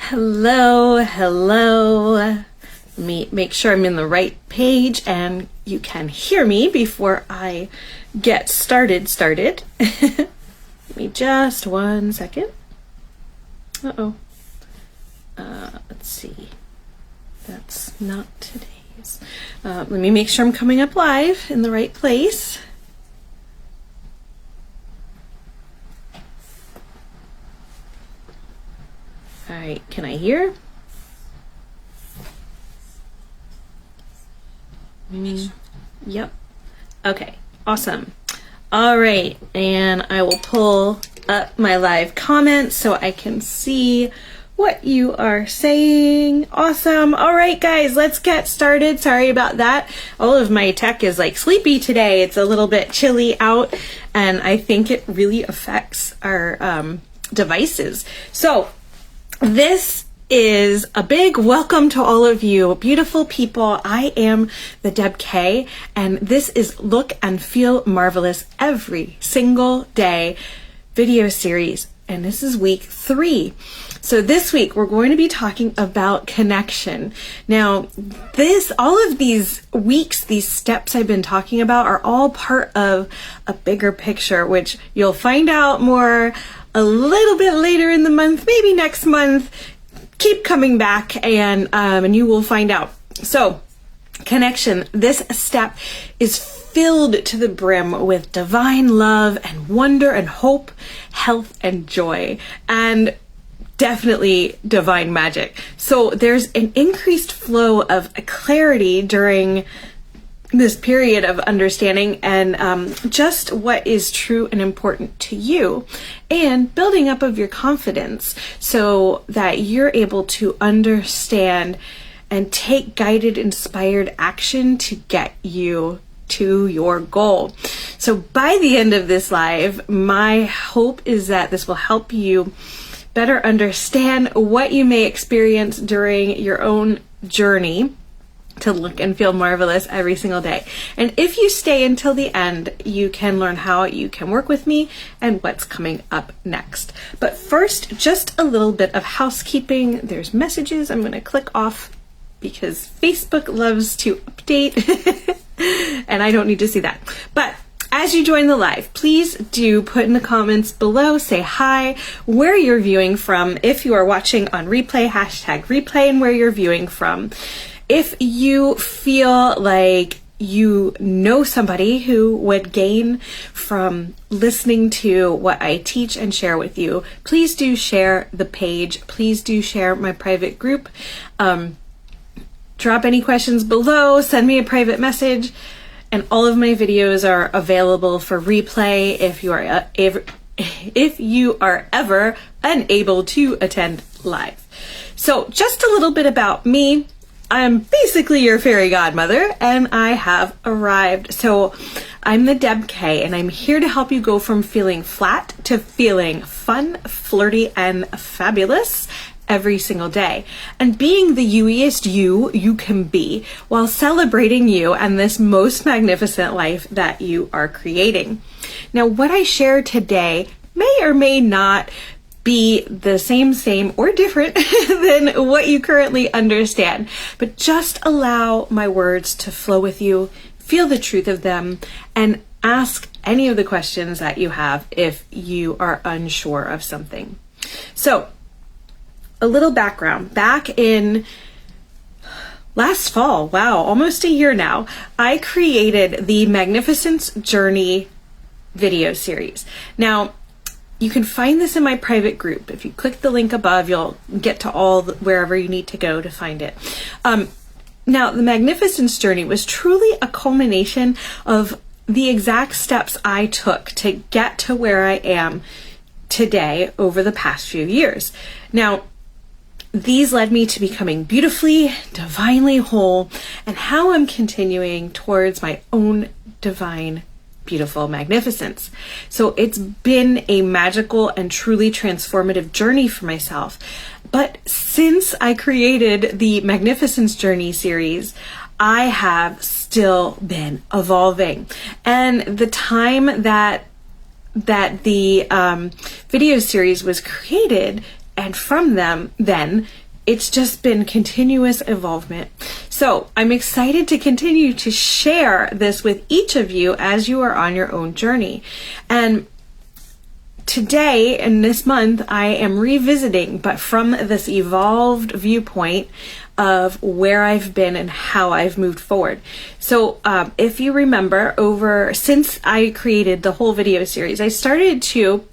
Hello. Let me make sure I'm in the right page and you can hear me before I get started. Give me just 1 second. Let's see. That's not today's. Let me make sure I'm coming up live in the right place. All right, can I hear? Yep. Okay, awesome. All right, and I will pull up my live comments so I can see what you are saying. Awesome. All right, guys, let's get started. Sorry about that. All of my tech is like sleepy today. It's a little bit chilly out, and I think it really affects our devices. So this is a big welcome to all of you beautiful people. I am the Deb K, and this is Look and Feel Marvelous Every Single Day video series, and this is week 3. So this week we're going to be talking about connection. Now, all of these weeks, these steps I've been talking about are all part of a bigger picture, which you'll find out more a little bit later in the month, maybe next month. Keep coming back and you will find out. So, connection, this step is filled to the brim with divine love and wonder and hope, health and joy, and definitely divine magic. So there's an increased flow of clarity during this period of understanding and just what is true and important to you, and building up of your confidence so that you're able to understand and take guided, inspired action to get you to your goal. So by the end of this live, my hope is that this will help you better understand what you may experience during your own journey to look and feel marvelous every single day. And if you stay until the end, you can learn how you can work with me and what's coming up next. But first, just a little bit of housekeeping. There's messages I'm going to click off because Facebook loves to update and I don't need to see that. But as you join the live, please do put in the comments below, say hi, where you're viewing from. If you are watching on replay, #replay, and where you're viewing from. If you feel like you know somebody who would gain from listening to what I teach and share with you, please do share the page. Please do share my private group. Drop any questions below, send me a private message, and all of my videos are available for replay if you are ever unable to attend live. So just a little bit about me. I'm basically your fairy godmother, and I have arrived. So I'm the Deb K, and I'm here to help you go from feeling flat to feeling fun, flirty, and fabulous every single day, and being the you-iest you can be while celebrating you and this most magnificent life that you are creating. Now, what I share today may or may not be the same or different than what you currently understand, but just allow my words to flow with you, feel the truth of them, and ask any of the questions that you have if you are unsure of something. So, a little background. Back in last fall, wow, almost a year now, I created the Magnificence Journey video series. Now, you can find this in my private group. If you click the link above, you'll get to wherever you need to go to find it. Now, the Magnificence Journey was truly a culmination of the exact steps I took to get to where I am today over the past few years. Now, these led me to becoming beautifully, divinely whole, and how I'm continuing towards my own divine, beautiful magnificence. So it's been a magical and truly transformative journey for myself. But since I created the Magnificence Journey series, I have still been evolving. And the time that the video series was created, And from them, then, it's just been continuous involvement. So I'm excited to continue to share this with each of you as you are on your own journey. And today, in this month, I am revisiting, but from this evolved viewpoint of where I've been and how I've moved forward. So if you remember, since I created the whole video series, I started to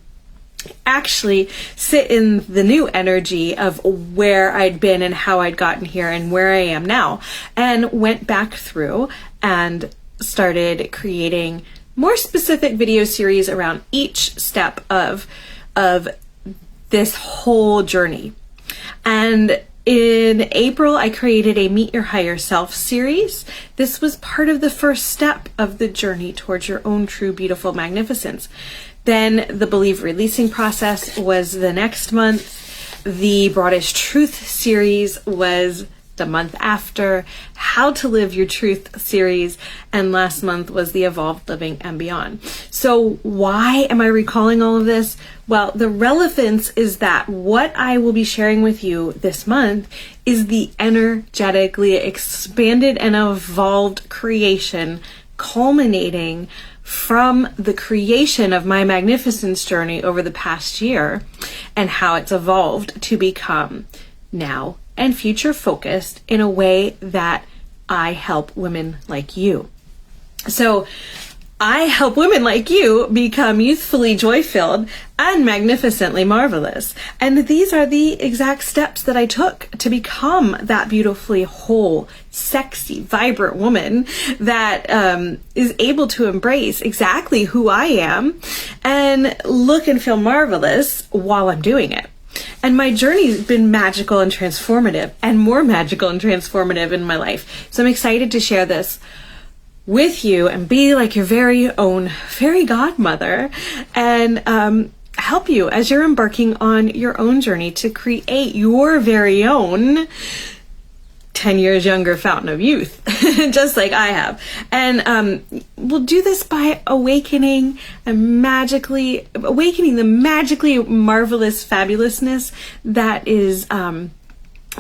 actually sit in the new energy of where I'd been and how I'd gotten here and where I am now, and went back through and started creating more specific video series around each step of this whole journey. And in April, I created a Meet Your Higher Self series. This was part of the first step of the journey towards your own true, beautiful magnificence. Then the Believe Releasing process was the next month. The Broadest Truth series was the month after. How to Live Your Truth series. And last month was the Evolved Living and Beyond. So why am I recalling all of this? Well, the relevance is that what I will be sharing with you this month is the energetically expanded and evolved creation culminating from the creation of my magnificence journey over the past year, and how it's evolved to become now and future focused in a way that I help women like you. So I help women like you become youthfully joy-filled and magnificently marvelous. And these are the exact steps that I took to become that beautifully whole, sexy, vibrant woman that is able to embrace exactly who I am and look and feel marvelous while I'm doing it. And my journey's been magical and transformative, and more magical and transformative in my life. So I'm excited to share this with you and be like your very own fairy godmother, and help you as you're embarking on your own journey to create your very own 10 years younger fountain of youth, just like I have. And we'll do this by awakening the magically marvelous fabulousness that is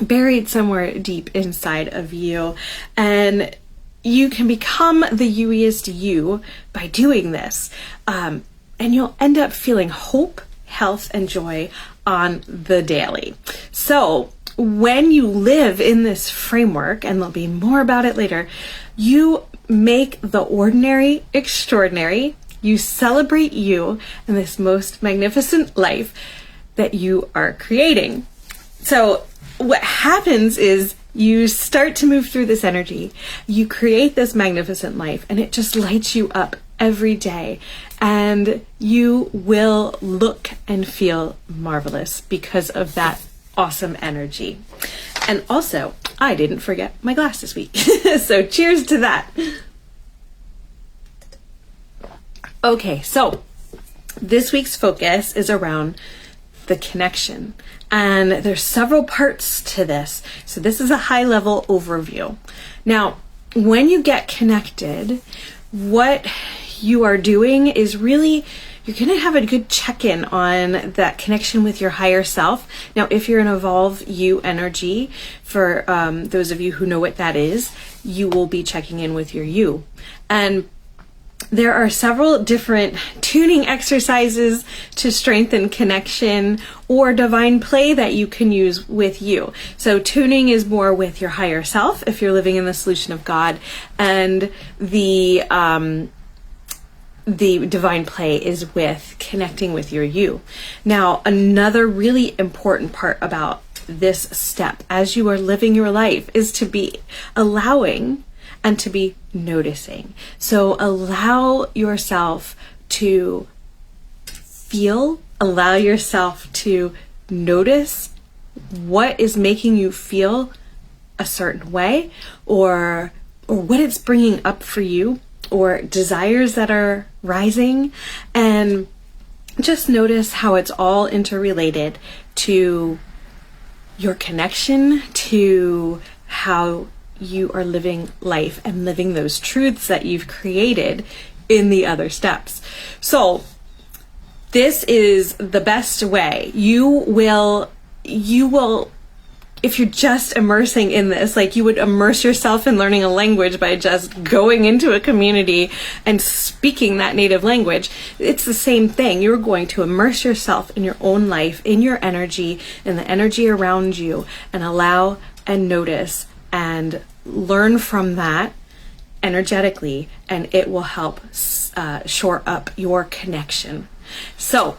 buried somewhere deep inside of you. And you can become the youiest you by doing this. And you'll end up feeling hope, health, and joy on the daily. So when you live in this framework, and there'll be more about it later, you make the ordinary extraordinary. You celebrate you and this most magnificent life that you are creating. So what happens is you start to move through this energy, you create this magnificent life, and it just lights you up every day. And you will look and feel marvelous because of that awesome energy. And also, I didn't forget my glass this week. So cheers to that. Okay, so this week's focus is around the connection. And there's several parts to this. So this is a high level overview. Now, when you get connected, what you are doing is really, you're going to have a good check-in on that connection with your higher self. Now, if you're in Evolve You energy, for those of you who know what that is, you will be checking in with your you. And there are several different tuning exercises to strengthen connection or divine play that you can use with you. So tuning is more with your higher self if you're living in the solution of God, and the divine play is with connecting with your you. Now, another really important part about this step as you are living your life is to be allowing and to be noticing. So allow yourself to feel, allow yourself to notice what is making you feel a certain way, or what it's bringing up for you, or desires that are rising, and just notice how it's all interrelated to your connection to how you are living life and living those truths that you've created in the other steps. So this is the best way. You will you will, if you're just immersing in this, like you would immerse yourself in learning a language by just going into a community and speaking that native language, it's the same thing. You're going to immerse yourself in your own life, in your energy, in the energy around you, and allow and notice and learn from that energetically, and it will help shore up your connection. So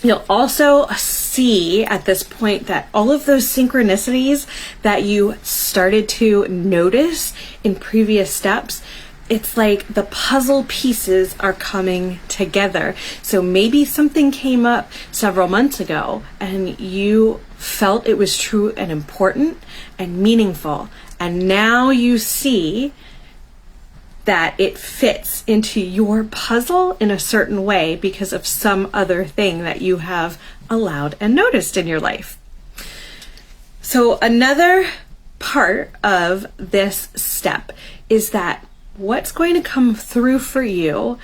you'll also see at this point that all of those synchronicities that you started to notice in previous steps, it's like the puzzle pieces are coming together. So maybe something came up several months ago and you felt it was true and important and meaningful. And now you see that it fits into your puzzle in a certain way because of some other thing that you have allowed and noticed in your life. So another part of this step is that what's going to come through for you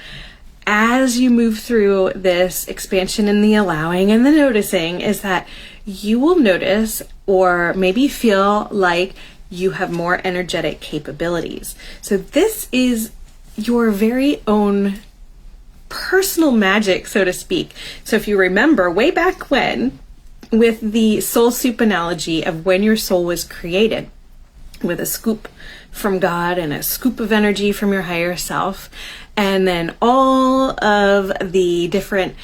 as you move through this expansion in the allowing and the noticing is that you will notice or maybe feel like you have more energetic capabilities. So this is your very own personal magic, so to speak. So if you remember way back when, with the soul soup analogy of when your soul was created, with a scoop from God and a scoop of energy from your higher self, and then all of the different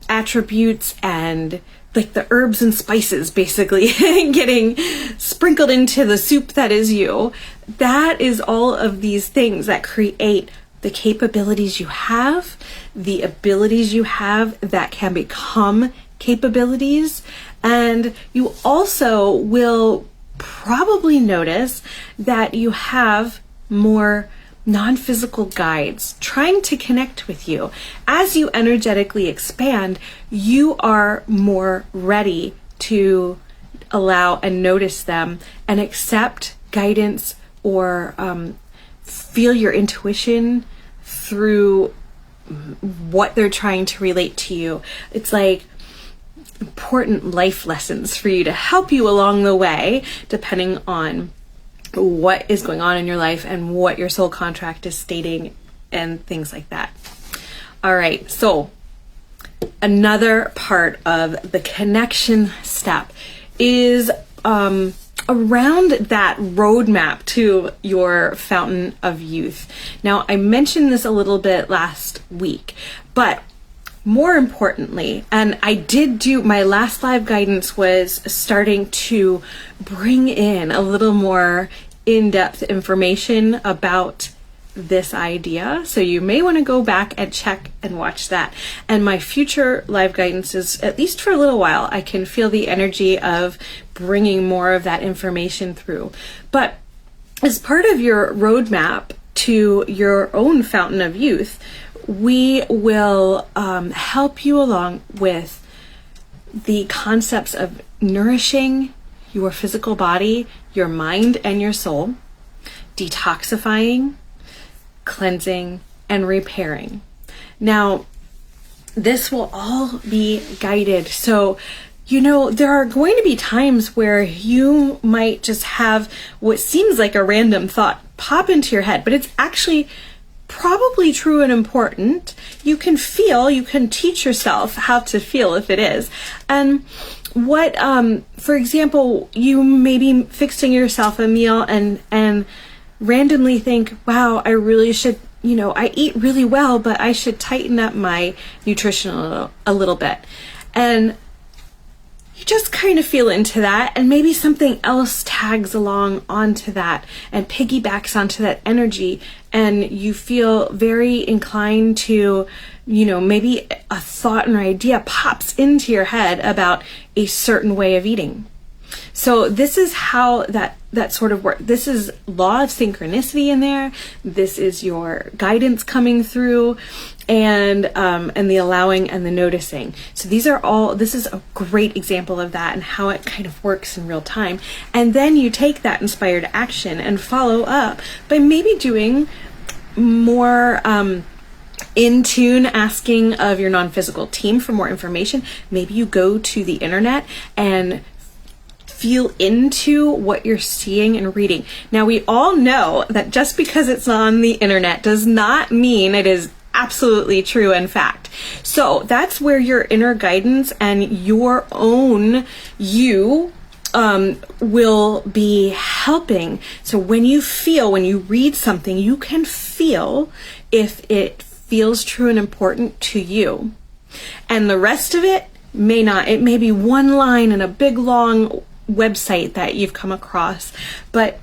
attributes and like the herbs and spices basically getting sprinkled into the soup that is you. That is all of these things that create the capabilities you have, the abilities you have that can become capabilities. And you also will probably notice that you have more non-physical guides trying to connect with you. As you energetically expand, you are more ready to allow and notice them and accept guidance or feel your intuition through what they're trying to relate to you. It's like important life lessons for you to help you along the way, depending on what is going on in your life and what your soul contract is stating and things like that. All right, so another part of the connection step is around that roadmap to your fountain of youth. Now, I mentioned this a little bit last week, but more importantly, and I did do, my last live guidance was starting to bring in a little more in-depth information about this idea. So you may want to go back and check and watch that. And my future live guidance is, at least for a little while, I can feel the energy of bringing more of that information through. But as part of your roadmap to your own fountain of youth, we will help you along with the concepts of nourishing your physical body, your mind, and your soul, detoxifying, cleansing, and repairing. Now, this will all be guided. So, there are going to be times where you might just have what seems like a random thought pop into your head, but it's actually probably true and important. You can teach yourself how to feel if it is. And what, for example, you may be fixing yourself a meal and randomly think, wow, I really should, I eat really well, but I should tighten up my nutrition a little bit. And you just kind of feel into that, and maybe something else tags along onto that and piggybacks onto that energy, and you feel very inclined to, maybe a thought or idea pops into your head about a certain way of eating. So this is how that sort of works. This is law of synchronicity in there. This is your guidance coming through, and the allowing and the noticing. So this is a great example of that and how it kind of works in real time. And then you take that inspired action and follow up by maybe doing more in tune asking of your non-physical team for more information, maybe you go to the internet and feel into what you're seeing and reading. Now, we all know that just because it's on the internet does not mean it is absolutely true and fact. So that's where your inner guidance and your own you will be helping. So when you read something, you can feel if it feels true and important to you. And the rest of it may not. It may be one line in a big long website that you've come across. But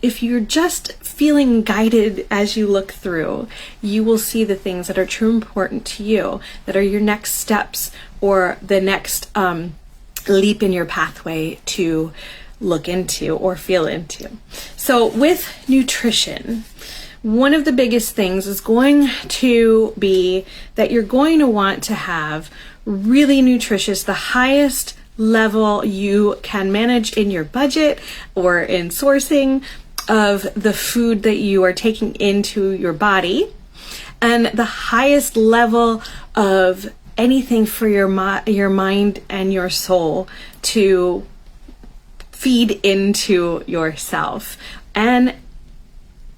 if you're just feeling guided as you look through, you will see the things that are true and important to you, that are your next steps or the next leap in your pathway to look into or feel into. So with nutrition, one of the biggest things is going to be that you're going to want to have really nutritious, the highest level you can manage in your budget or in sourcing of the food that you are taking into your body, and the highest level of anything for your mind and your soul to feed into yourself. And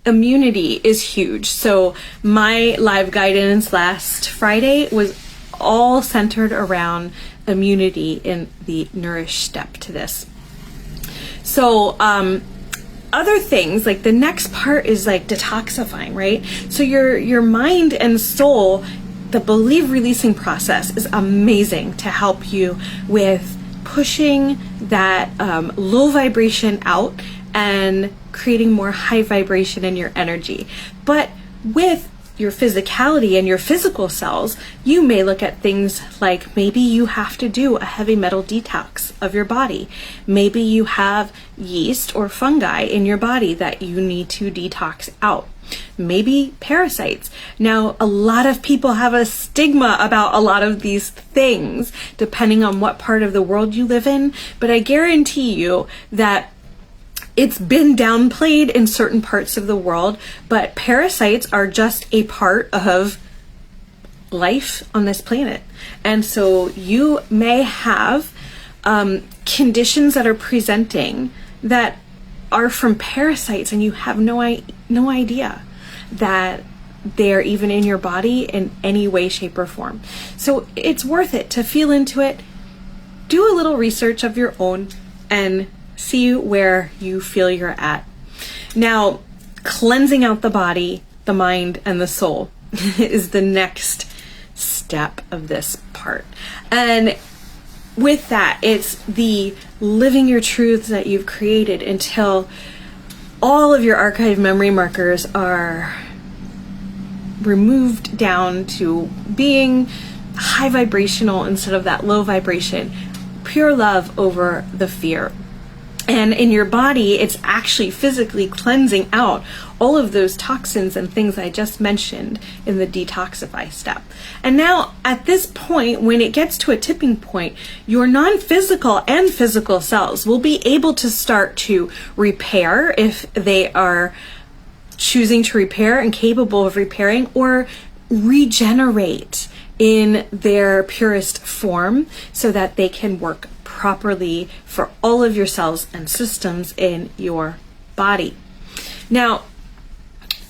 immunity is huge. So my live guidance last Friday was all centered around immunity in the nourish step to this. So other things, like the next part is like detoxifying, right? So your mind and soul, the believe releasing process is amazing to help you with pushing that low vibration out and creating more high vibration in your energy. But with your physicality and your physical cells, you may look at things like maybe you have to do a heavy metal detox of your body. Maybe you have yeast or fungi in your body that you need to detox out. Maybe parasites. Now, a lot of people have a stigma about a lot of these things, depending on what part of the world you live in, but I guarantee you that it's been downplayed in certain parts of the world, but parasites are just a part of life on this planet. And so you may have conditions that are presenting that are from parasites, and you have no idea that they're even in your body in any way, shape, or form. So it's worth it to feel into it, do a little research of your own, and see where you feel you're at. Now, cleansing out the body, the mind, and the soul is the next step of this part. And with that, it's the living your truths that you've created until all of your archive memory markers are removed down to being high vibrational instead of that low vibration. Pure love over the fear. And in your body, it's actually physically cleansing out all of those toxins and things I just mentioned in the detoxify step. And now at this point, when it gets to a tipping point, your non-physical and physical cells will be able to start to repair if they are choosing to repair and capable of repairing, or regenerate in their purest form so that they can work properly for all of your cells and systems in your body. Now,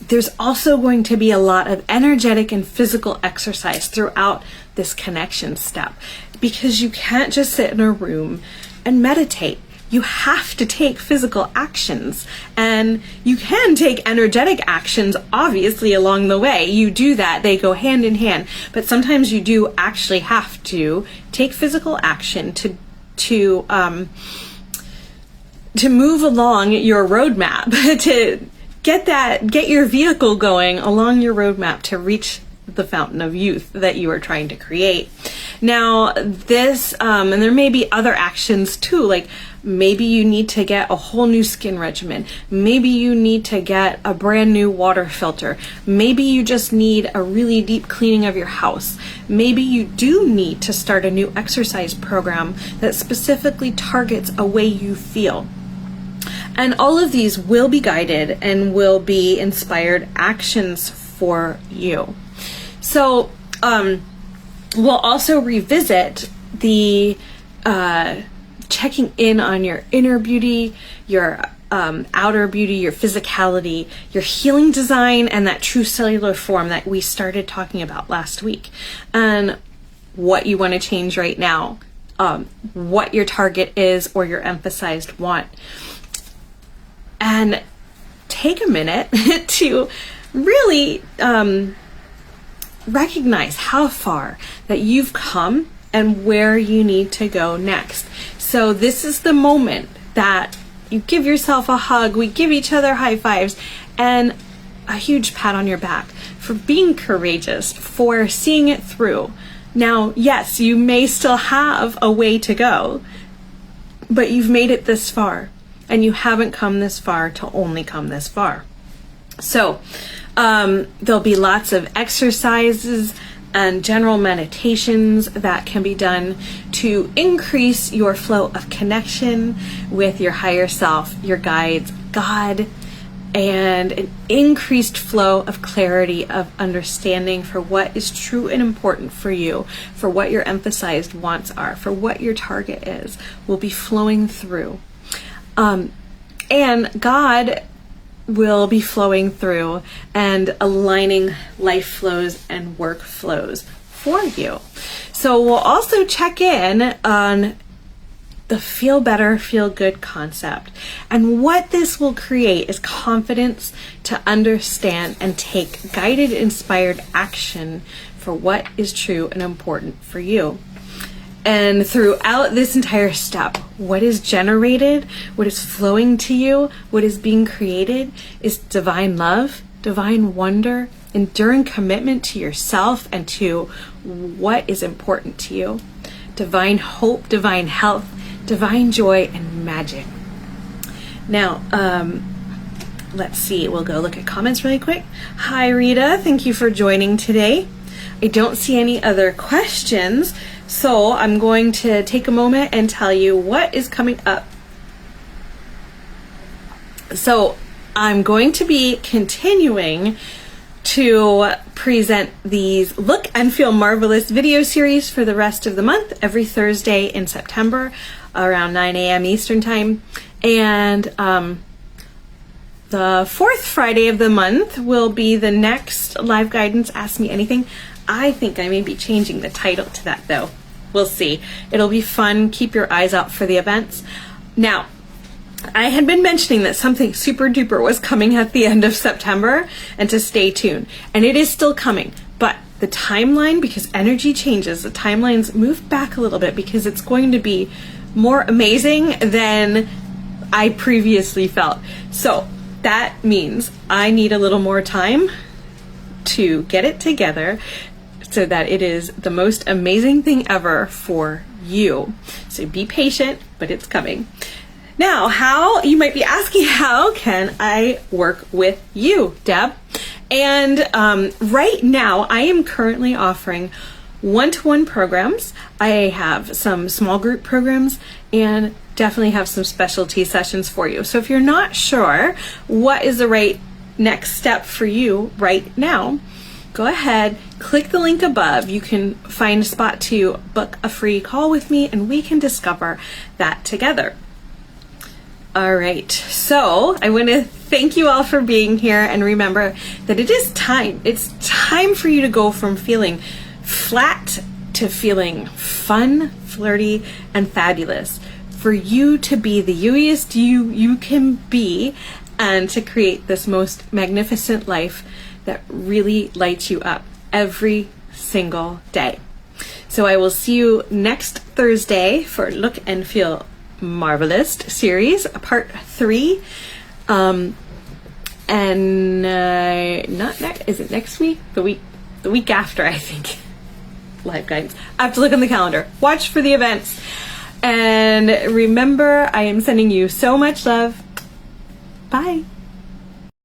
there's also going to be a lot of energetic and physical exercise throughout this connection step, because you can't just sit in a room and meditate. You have to take physical actions, and you can take energetic actions obviously along the way. You do that, they go hand in hand, but sometimes you do actually have to take physical action to move along your roadmap, to get your vehicle going along your roadmap to reach the fountain of youth that you are trying to create. Now this, and there may be other actions too, like maybe you need to get a whole new skin regimen. Maybe you need to get a brand new water filter. Maybe you just need a really deep cleaning of your house. Maybe you do need to start a new exercise program that specifically targets a way you feel. And all of these will be guided and will be inspired actions for you. So we'll also revisit the checking in on your inner beauty, your outer beauty, your physicality, your healing design, and that true cellular form that we started talking about last week, and what you want to change right now, what your target is or your emphasized want. And take a minute to really recognize how far that you've come and where you need to go next. So this is the moment that you give yourself a hug, we give each other high fives, and a huge pat on your back for being courageous, for seeing it through. Now, yes, you may still have a way to go, but you've made it this far, and you haven't come this far to only come this far. So there'll be lots of exercises and general meditations that can be done to increase your flow of connection with your higher self, your guides, God, and an increased flow of clarity, of understanding for what is true and important for you, for what your emphasized wants are, for what your target is, will be flowing through. And God will be flowing through and aligning life flows and work flows for you. So we'll also check in on the feel better, feel good concept. And what this will create is confidence to understand and take guided, inspired action for what is true and important for you. And throughout this entire step, what is generated, what is flowing to you, what is being created is divine love, divine wonder, enduring commitment to yourself and to what is important to you, divine hope, divine health, divine joy, and magic. Now, let's see, we'll go look at comments really quick. Hi, Rita, thank you for joining today. I don't see any other questions, so I'm going to take a moment and tell you what is coming up. So I'm going to be continuing to present these Look and Feel Marvelous video series for the rest of the month, every Thursday in September around 9 a.m. Eastern Time. And the fourth Friday of the month will be the next live guidance Ask Me Anything. I think I may be changing the title to that though. We'll see. It'll be fun. Keep your eyes out for the events. Now, I had been mentioning that something super duper was coming at the end of September and to stay tuned. And it is still coming, but the timeline, because energy changes, the timelines move back a little bit because it's going to be more amazing than I previously felt. So that means I need a little more time to get it together so that it is the most amazing thing ever for you. So be patient, but it's coming. Now, how, you might be asking, how can I work with you, Deb? And right now, I am currently offering one-to-one programs. I have some small group programs and definitely have some specialty sessions for you. So if you're not sure what is the right next step for you right now, go ahead, click the link above. You can find a spot to book a free call with me and we can discover that together. All right, so I want to thank you all for being here, and remember that it is time. It's time for you to go from feeling flat to feeling fun, flirty, and fabulous. For you to be the youiest you can be, and to create this most magnificent life that really lights you up every single day. So I will see you next Thursday for Look and Feel Marvelous series, part 3. And not next, is it next week? The week after, I think. Live guidance. I have to look on the calendar. Watch for the events. And remember, I am sending you so much love. Bye.